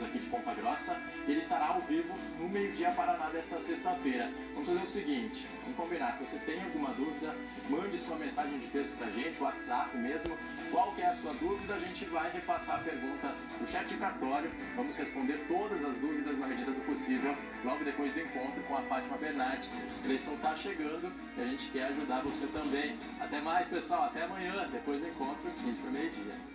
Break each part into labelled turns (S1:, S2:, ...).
S1: Correios aqui de Ponta Grossa, e ele estará ao vivo no meio-dia Paraná desta sexta-feira. Vamos fazer o seguinte, vamos combinar, se você tem alguma dúvida, mande sua mensagem de texto pra gente, WhatsApp mesmo, qual que é a sua dúvida, a gente vai repassar a pergunta no chat de cartório, vamos responder todas as dúvidas na medida do possível, logo depois do encontro com a Fátima Bernardes. A eleição está chegando e a gente quer ajudar você também. Até mais, pessoal, até amanhã, depois do encontro, 15 para meio-dia.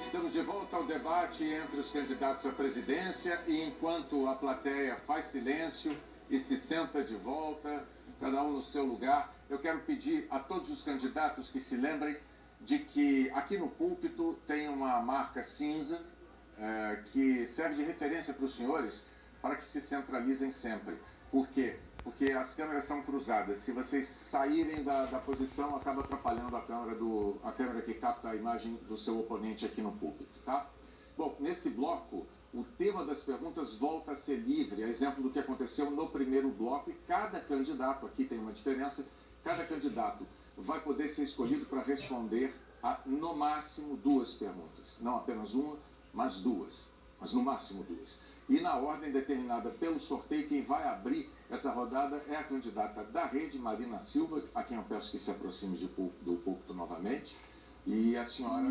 S2: Estamos de volta ao debate entre os candidatos à presidência e enquanto a plateia faz silêncio e se senta de volta, cada um no seu lugar, eu quero pedir a todos os candidatos que se lembrem de que aqui no púlpito tem uma marca cinza que serve de referência para os senhores para que se centralizem sempre. Por quê? Porque as câmeras são cruzadas. Se vocês saírem da posição, acaba atrapalhando a câmera que capta a imagem do seu oponente aqui no púlpito, tá? Bom, nesse bloco, o tema das perguntas volta a ser livre, a exemplo do que aconteceu no primeiro bloco, e cada candidato, aqui tem uma diferença, cada candidato vai poder ser escolhido para responder a, no máximo, 2 perguntas. Não apenas uma, mas 2. Mas no máximo 2. E na ordem determinada pelo sorteio, quem vai abrir essa rodada é a candidata da Rede, Marina Silva, a quem eu peço que se aproxime do púlpito novamente. E a senhora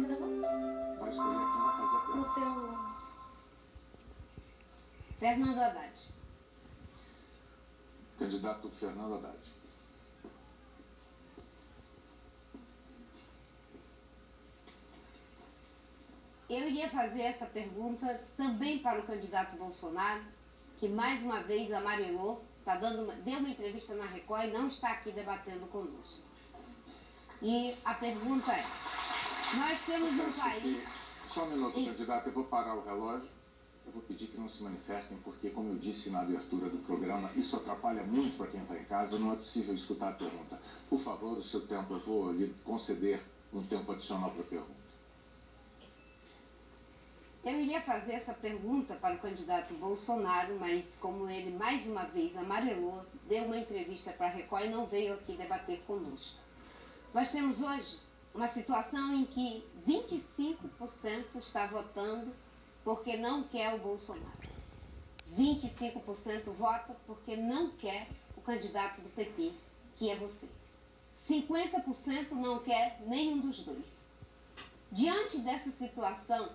S2: vai escolher quem vai fazer a pergunta.
S3: Fernando Haddad.
S2: Candidato Fernando Haddad.
S3: Eu iria fazer essa pergunta também para o candidato Bolsonaro, que mais uma vez amarelou, deu uma entrevista na Record e não está aqui debatendo conosco. E a pergunta é, nós temos um país...
S2: Só um minuto, candidato, eu vou parar o relógio. Eu vou pedir que não se manifestem, porque, como eu disse na abertura do programa, isso atrapalha muito para quem está em casa, não é possível escutar a pergunta. Por favor, o seu tempo, eu vou lhe conceder um tempo adicional para a pergunta.
S3: Eu iria fazer essa pergunta para o candidato Bolsonaro, mas como ele mais uma vez amarelou, deu uma entrevista para a Record e não veio aqui debater conosco. Nós temos hoje uma situação em que 25% está votando porque não quer o Bolsonaro. 25% vota porque não quer o candidato do PT, que é você. 50% não quer nenhum dos dois. Diante dessa situação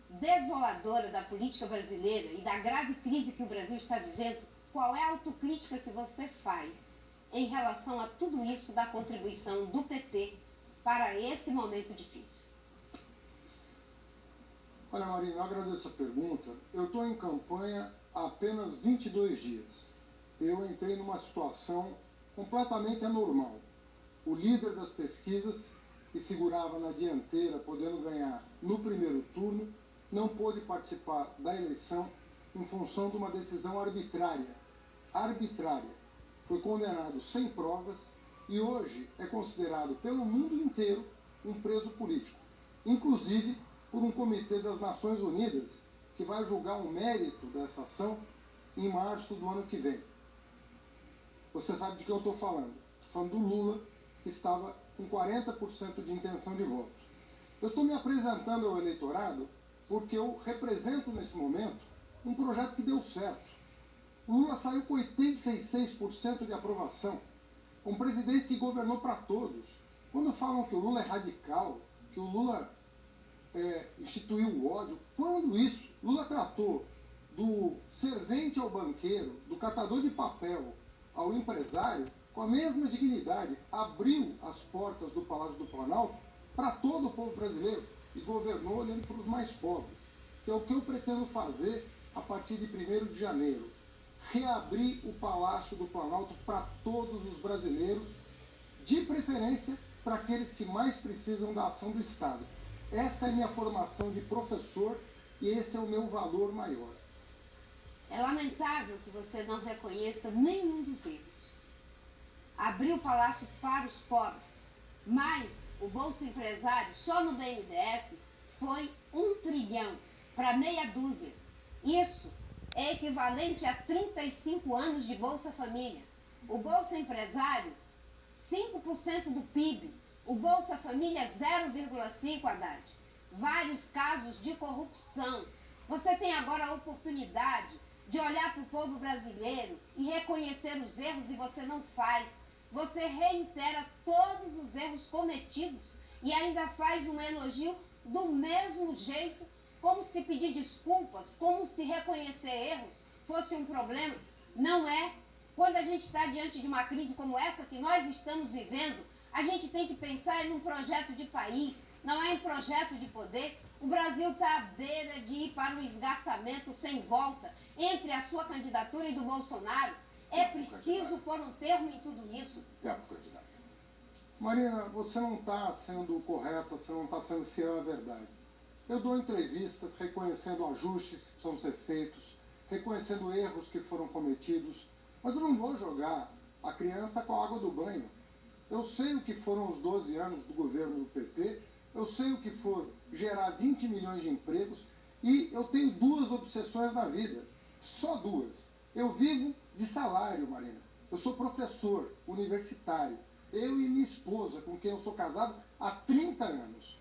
S3: desoladora da política brasileira e da grave crise que o Brasil está vivendo, qual é a autocrítica que você faz em relação a tudo isso da contribuição do PT para esse momento difícil?
S4: Olha, Marina, eu agradeço a pergunta. Eu estou em campanha há apenas 22 dias. Eu entrei numa situação completamente anormal. O líder das pesquisas, que figurava na dianteira, podendo ganhar no primeiro turno, não pôde participar da eleição em função de uma decisão arbitrária. Arbitrária. Foi condenado sem provas e hoje é considerado pelo mundo inteiro um preso político. Inclusive por um comitê das Nações Unidas que vai julgar o mérito dessa ação em março do ano que vem. Você sabe de que eu estou falando. Estou falando do Lula, que estava com 40% de intenção de voto. Eu estou me apresentando ao eleitorado porque eu represento nesse momento um projeto que deu certo. O Lula saiu com 86% de aprovação. Um presidente que governou para todos. Quando falam que o Lula é radical, que o Lula instituiu o ódio, quando isso? Lula tratou do servente ao banqueiro, do catador de papel ao empresário com a mesma dignidade, abriu as portas do Palácio do Planalto para todo o povo brasileiro e governou olhando para os mais pobres, que é o que eu pretendo fazer a partir de 1º de janeiro. Reabrir o Palácio do Planalto para todos os brasileiros, de preferência para aqueles que mais precisam da ação do Estado. Essa é a minha formação de professor e esse é o meu valor maior.
S3: É lamentável que você não reconheça nenhum dos erros. Abriu o palácio para os pobres, mas o Bolsa Empresário, só no BNDES, foi 1 trilhão para meia dúzia. Isso é equivalente a 35 anos de Bolsa Família. O Bolsa Empresário 5% do PIB. O Bolsa Família 0,5%, Haddad. Vários casos de corrupção. Você tem agora a oportunidade de olhar para o povo brasileiro e reconhecer os erros e você não faz. Você reitera todos os erros cometidos e ainda faz um elogio do mesmo jeito, como se pedir desculpas, como se reconhecer erros fosse um problema. Não é. Quando a gente está diante de uma crise como essa que nós estamos vivendo, a gente tem que pensar em um projeto de país, não é em projeto de poder. O Brasil está à beira de ir para um esgarçamento sem volta entre a sua candidatura e do Bolsonaro. É preciso pôr um termo em tudo isso.
S2: Candidato.
S4: Marina, você não está sendo correta, você não está sendo fiel à verdade. Eu dou entrevistas reconhecendo ajustes que precisam ser feitos, reconhecendo erros que foram cometidos, mas eu não vou jogar a criança com a água do banho. Eu sei o que foram os 12 anos do governo do PT, eu sei o que for gerar 20 milhões de empregos e eu tenho duas obsessões na vida, só duas. Eu vivo de salário, Marina. Eu sou professor universitário. Eu e minha esposa, com quem eu sou casado há 30 anos.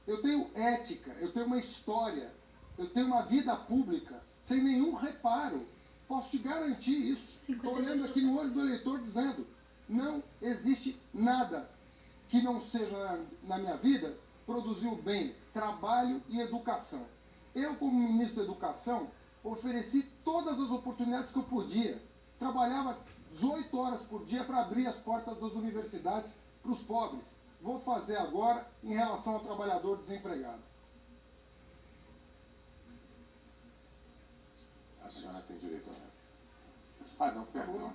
S4: Eu tenho ética, eu tenho uma história, eu tenho uma vida pública sem nenhum reparo. Posso te garantir isso. Estou olhando aqui no olho do eleitor dizendo, não existe nada que não seja na minha vida produziu bem, trabalho e educação. Eu, como ministro da Educação, ofereci todas as oportunidades que eu podia. Trabalhava 18 horas por dia para abrir as portas das universidades para os pobres. Vou fazer agora em relação ao trabalhador desempregado.
S2: A senhora tem direito a... Ah, não, perdão.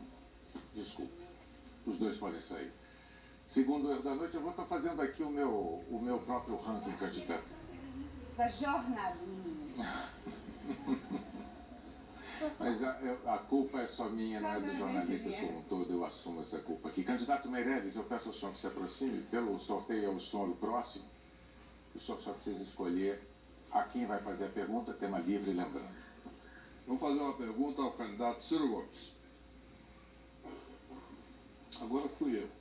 S2: Desculpe. Os dois podem sair. Segundo erro da noite, eu vou estar fazendo aqui o meu próprio ranking candidato.
S3: Da jornalista.
S2: Mas a culpa é só minha, não é dos jornalistas como um todo, eu assumo essa culpa aqui. Candidato Meirelles, eu peço ao senhor que se aproxime, pelo sorteio ao senhor o próximo. O senhor só precisa escolher a quem vai fazer a pergunta, tema livre, lembrando.
S5: Vamos fazer uma pergunta ao candidato Ciro Gomes.
S6: Agora fui eu.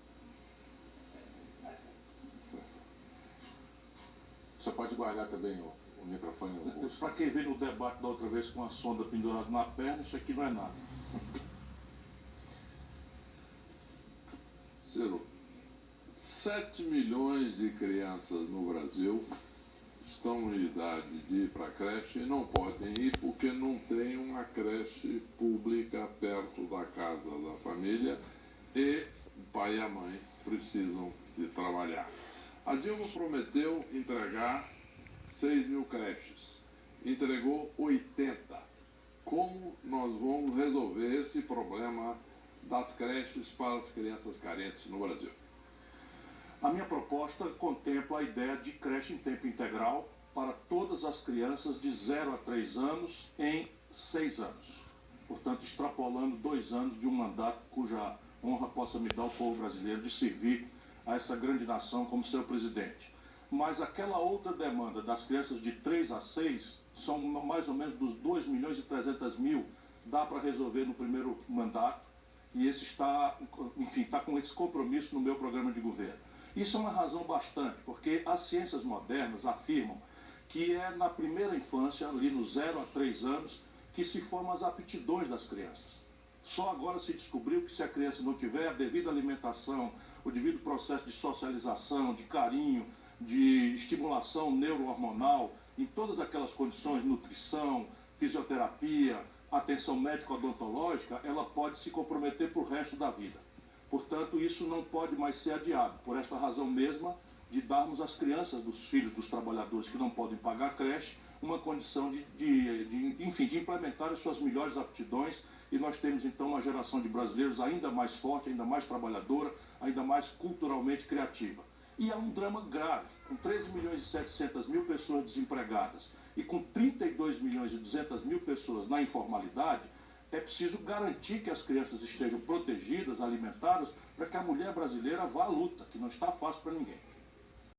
S2: O senhor pode guardar também o microfone no bolso.
S6: Para quem veio no debate da outra vez com a sonda pendurada na perna, isso aqui não é nada.
S5: Ciro, 7 milhões de crianças no Brasil estão em idade de ir para a creche e não podem ir porque não tem uma creche pública perto da casa da família e o pai e a mãe precisam de trabalhar. A Dilma prometeu entregar 6 mil creches, entregou 80. Como nós vamos resolver esse problema das creches para as crianças carentes no Brasil?
S6: A minha proposta contempla a ideia de creche em tempo integral para todas as crianças de 0 a 3 anos em 6 anos. Portanto, extrapolando 2 anos de um mandato cuja honra possa me dar o povo brasileiro de servir a essa grande nação como seu presidente. Mas aquela outra demanda das crianças de 3 a 6 são mais ou menos dos 2 milhões e 300 mil, dá para resolver no primeiro mandato, e esse está, enfim, está com esse compromisso no meu programa de governo. Isso é uma razão bastante, porque as ciências modernas afirmam que é na primeira infância, ali no 0 a 3 anos, que se formam as aptidões das crianças. Só agora se descobriu que se a criança não tiver a devida alimentação, o devido processo de socialização, de carinho, de estimulação neurohormonal, em todas aquelas condições, nutrição, fisioterapia, atenção médico-odontológica, ela pode se comprometer para o resto da vida. Portanto, isso não pode mais ser adiado, por esta razão mesma de darmos às crianças dos filhos dos trabalhadores que não podem pagar a creche uma condição de implementar as suas melhores aptidões, e nós temos então uma geração de brasileiros ainda mais forte, ainda mais trabalhadora, ainda mais culturalmente criativa. E é um drama grave, com 13 milhões e 700 mil pessoas desempregadas e com 32 milhões e 200 mil pessoas na informalidade, é preciso garantir que as crianças estejam protegidas, alimentadas, para que a mulher brasileira vá à luta, que não está fácil para ninguém.